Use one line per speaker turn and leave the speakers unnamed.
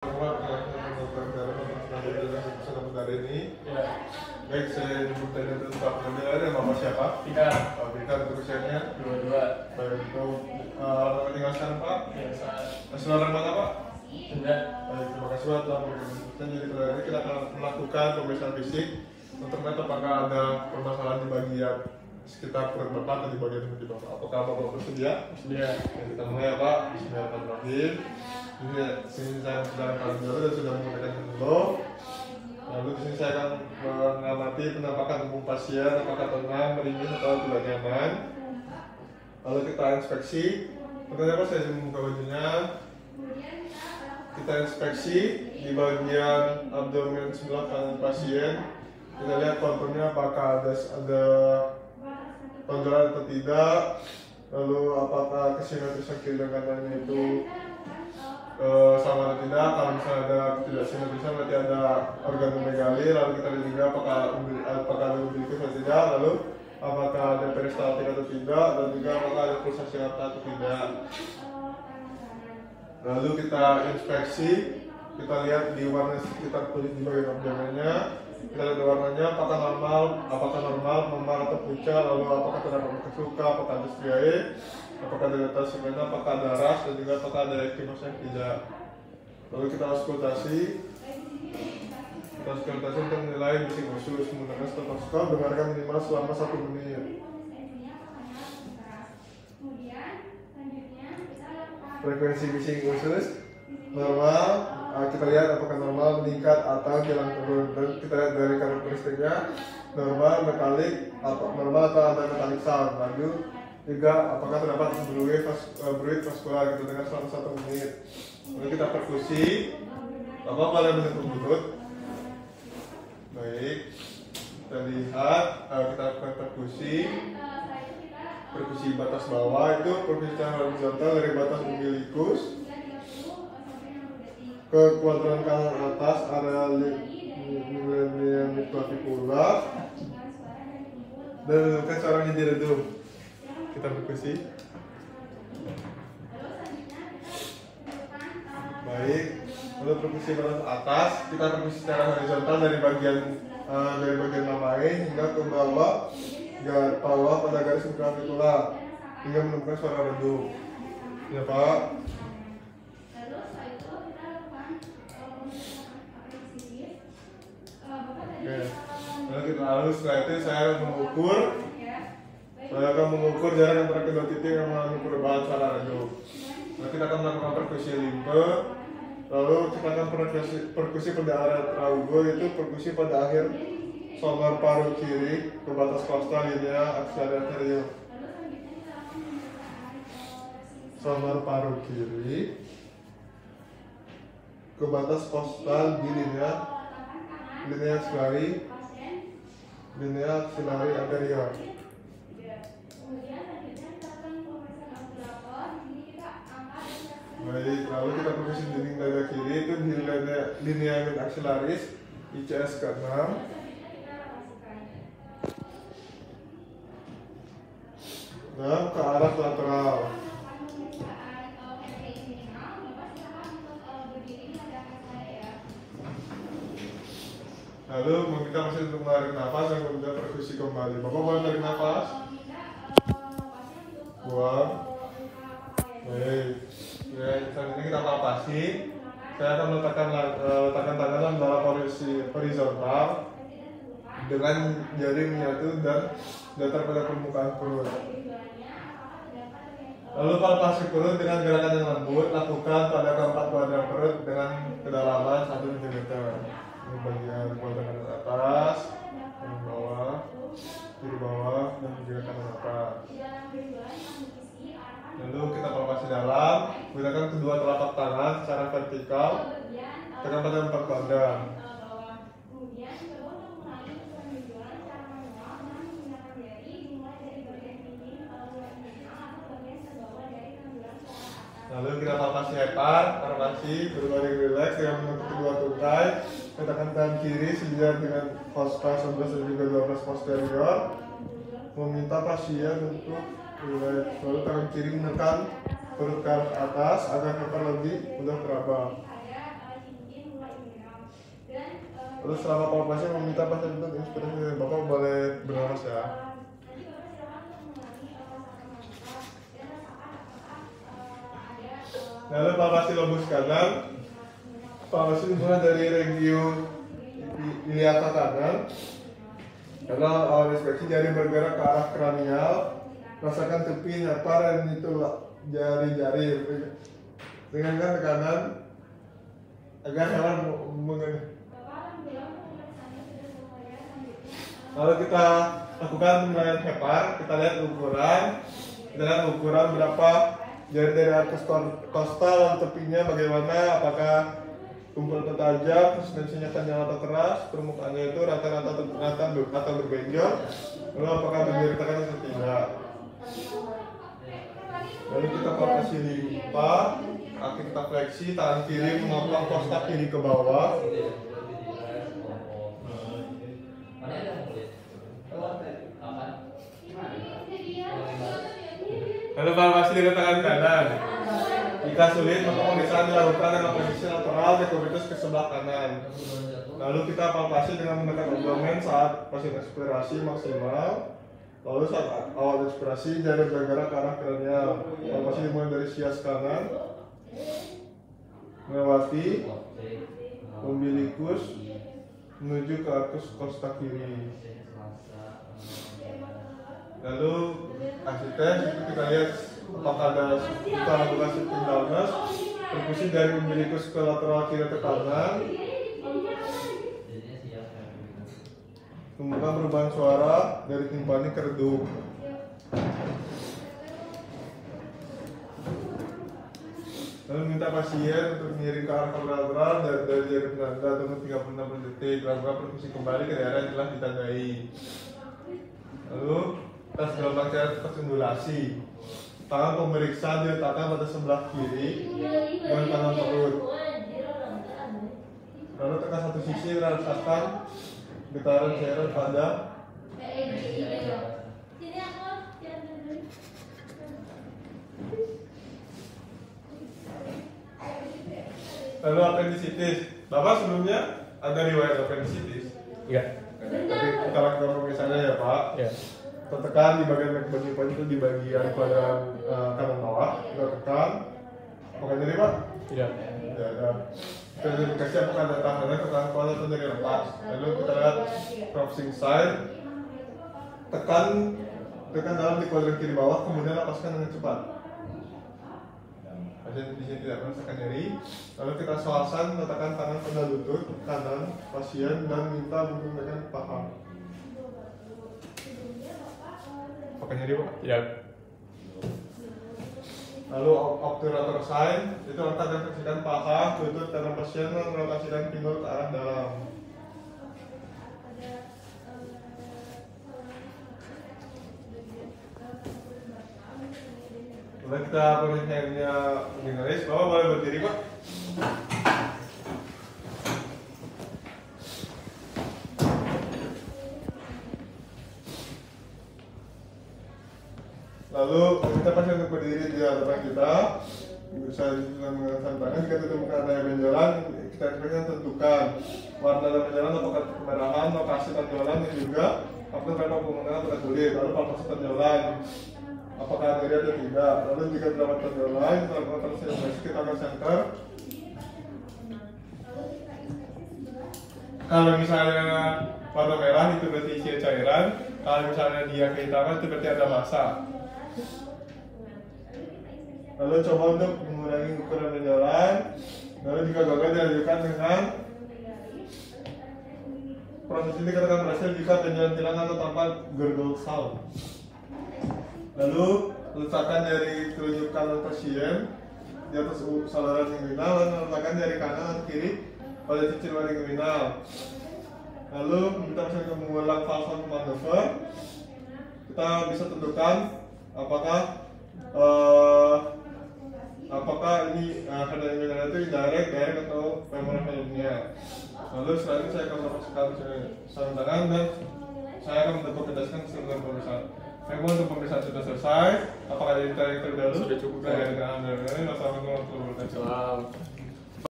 Ini.
Ya.
Baik, saya bertanya tentang penampilannya, nama siapa?
Fikar.
Pak Fikar, untuk usianya?
22.
Baik, untuk alamat tinggal sekarang Pak?
Ya, saat.
Asal orang mana Pak?
Enggak.
Baik, terima kasih Pak telah memberikan keputusan. Jadi kali ini kita akan melakukan pemeriksaan fisik untuk melihat apakah ada permasalahan di bagian sekitar perut Bapak atau di bagian di Bapak. Apakah Bapak bersedia?
Bersedia.
Ya, kita mulai ya Pak. Bismillahirrahmanirrahim. Ini saya sedang kalender dan sudah menggunakan handphone. Lalu di sini saya akan mengamati penampakan tubuh pasien, apakah tenang, meringis atau tidak nyaman. Lalu kita inspeksi. Pertanyaan apa, saya membuka bajunya. Kita inspeksi di bagian abdomen sebelah kanan pasien. Kita lihat konturnya apakah ada tonjolan atau tidak. Lalu apakah kesimetrisan kiri dan kanannya itu sama atau tidak. Kalau misalnya ada tidak simetrisan berarti ada organomegali. Lalu kita lihat juga apakah ada umbilikus atau tidak. Lalu apakah ada peristaltik atau tidak, dan juga apakah ada pulsasi aorta atau tidak. Lalu kita inspeksi, kita lihat di warna sekitar kulit di bagian abdomennya. Kita lihat warnanya apakah normal, memar atau pucat. Lalu apakah terdapat bekas luka, apakah ada striae, apakah ada semena, apakah ada ras, dan juga apakah ada ekinosa yang tidak. Lalu kita auskultasi untuk menilai bising usus menggunakan stetoskop. Dengarkan minimal selama 1 menit. Frekuensi bising usus normal. Kita lihat apakah normal, meningkat atau hilang turun. Dan kita lihat dari karakteristiknya normal, metalik, normal atau ada metalik sound. Lalu juga apakah terdapat bruit vaskular. Kita dengar selama 1 menit. Lalu kita perkusi. Bapak boleh menyentuh mulut. Baik, kita lihat, kita lakukan perkusi batas bawah. Itu perkusi secara horizontal dari batas umbilikus ke kuadran kanan atas area linea midclavicular, dan menunjukkan caranya diredum. Kita perkusi. Baik, lalu perkusi batas atas, kita perkusi secara horizontal dari bagian lamain hingga ke bawah pada garis midclavicular hingga menemukan suara redup. Ya Pak. Oke. Lalu setelah itu saya akan mengukur jarak antara kedua titik yang mengalami perubahan suara redup. Lalu kita akan melakukan perkusi limpe. Lalu kita akan perkusi pada area traugo, yaitu perkusi pada akhir somar paru kiri ke batas kostal linea axial anterior. Somar paru kiri ke batas kostal di linea axillary anterior. Baik, lalu kita perkusi dinding dada kiri itu di linea mid axillaris ICS ke-6. Dan ke arah lateral. Lalu meminta mesin untuk menarik nafas dan kemudian perkusi kembali. Bapak boleh tarik nafas. Buang. Baik. Ya, saat ini kita palpasi. Saya akan letakkan tangan dalam posisi horizontal dengan jari menyatu dan datar pada permukaan perut. Lalu palpasi perut dengan gerakan yang lembut. Lakukan pada keempat kuadran perut dengan kedalaman 1 cm. Ini bagian kuadran atas, kanan bawah, kiri bawah, dan juga kanan atas. Lalu kita palpasi dalam, gunakan kedua telapak tangan secara vertikal, tekan pada 4 kuadran. Lalu kita palpasi hepar, palpasi berbaring rileks dengan menutup kedua tungkai. Tekan tangan kiri sejajar dengan fossa 11 dan juga 12 posterior. Meminta pasien untuk rileks. Lalu tangan kiri menekan perut ke atas agar hepar lebih mudah teraba. Terus selama palpasi meminta pasien untuk inspirasi dari Bapak boleh bernapas ya. Lalu palpasi lobus kanan, palpasi dimulai dari regio iliaka kanan. Karena awal inspeksi jari bergerak ke arah kranial, rasakan tepi nyapar dan itu jari-jari. Ringankan tekanan agar hewan mengenai. Lalu kita lakukan pemilihan hepar, kita lihat ukuran berapa jari dari atas kostal dan tepinya bagaimana, apakah tumpul atau tajam, konsistensinya panjang atau keras, permukaannya itu rata-rata atau berbenjol, lalu apakah berdiri tekan atau tidak. Lalu kita palpasi limpa, kaki kita fleksi, tangan kiri memotong kostal kiri ke bawah. Lalu palpasi dengan tangan kanan. Jika sulit, maka pemeriksaan dilakukan dengan posisi lateral dekubbitus ke sebelah kanan. Lalu kita palpasi dengan menekan abdomen saat pasien ekspirasi maksimal. Lalu saat awal ekspirasi, jari bergerak ke arah kranial. Palpasi dimulai dari sias kanan, melewati umbilikus menuju ke arkus kosta kiri. Lalu hasil tes itu kita lihat apakah kita lakukan shifting downers, perkusi dari umbilikus ke lateral kiri ke kanan. Temukan perubahan suara dari timpani ke redup. Lalu minta pasien untuk mengiring ke arah lateral dari jari penanda tunggu 36 detik. Lakukan perkusi kembali ke daerah yang telah ditandai. Lalu tes gelombang cairan tersimulasi. Tangan pemeriksa diletakkan pada sebelah kiri dengan tangan perut. Lalu tekan satu sisi, rasakan getaran cairan pada lalu appendicitis. Bapak sebelumnya ada riwayat appendicitis?
Iya.
Tapi kita lakukan pemeriksaannya ya Pak.
Iya.
Kita tekan di bagian bagian itu di bagian badan kanan bawah. Kita tekan. Apakah nyeri Pak?
Tidak.
Tidak ada. Kita identifikasi apakah ada tahanan ke kanan kepala atau dari lepas. Lalu kita lihat crossing side. Tekan dalam di kuadran kiri bawah, kemudian lepaskan dengan cepat. Pasien di sini tidak merasakan nyeri. Lalu kita swasan, letakkan tangan pada lutut kanan pasien dan minta menggunakan paha. Apakah nyeri Pak?
Tidak.
Lalu obturator sign itu letak dan fleksikan paha, lutut kanan pasien dan merotasikan pinggul ke arah dalam. Lalu kita pemeriksaannya generalis, Bapak boleh berdiri Pak. Lalu kita pasien untuk berdiri di hadapan kita, bisa menggunakan tangan. Jika ditemukan adanya benjolan, kita tentukan warna dan benjolan, apakah kemerahan, lokasi tonjolan, dan juga apakah memang pemandangan pada kulit. Lalu palpasi tonjolan, apakah nyeri atau tidak. Lalu jika terdapat tonjolan, kita lakukan translasi, kita akan center. Kalau misalnya warna merah itu berarti isi cairan, kalau misalnya dia kehitaman itu berarti ada massa. Lalu coba untuk mengurangi ukuran benjolan. Lalu jika gagal dilanjutkan dengan proses ini katakan berhasil jika benjolan hilang atau tanpa gurgle sound. Lalu letakkan jari telunjuk kanan pasien di atas saluran inguinal dan letakkan jari kanan atau kiri pada cicit waring inguinal. Lalu kita bisa mengulang falcon maneuver. Kita bisa tentukan apakah ini pada inguinal itu direct atau femoral vein-nya. Lalu setelah itu saya akan melepaskan sarung tangan dan saya akan mendokumentasikan keseluruhan pemeriksaan. Memang untuk pemeriksaan sudah selesai. Apakah ada yang terlebih dahulu?
Sudah cukup.
Wassalamualaikum warahmatullahi wabarakatuh.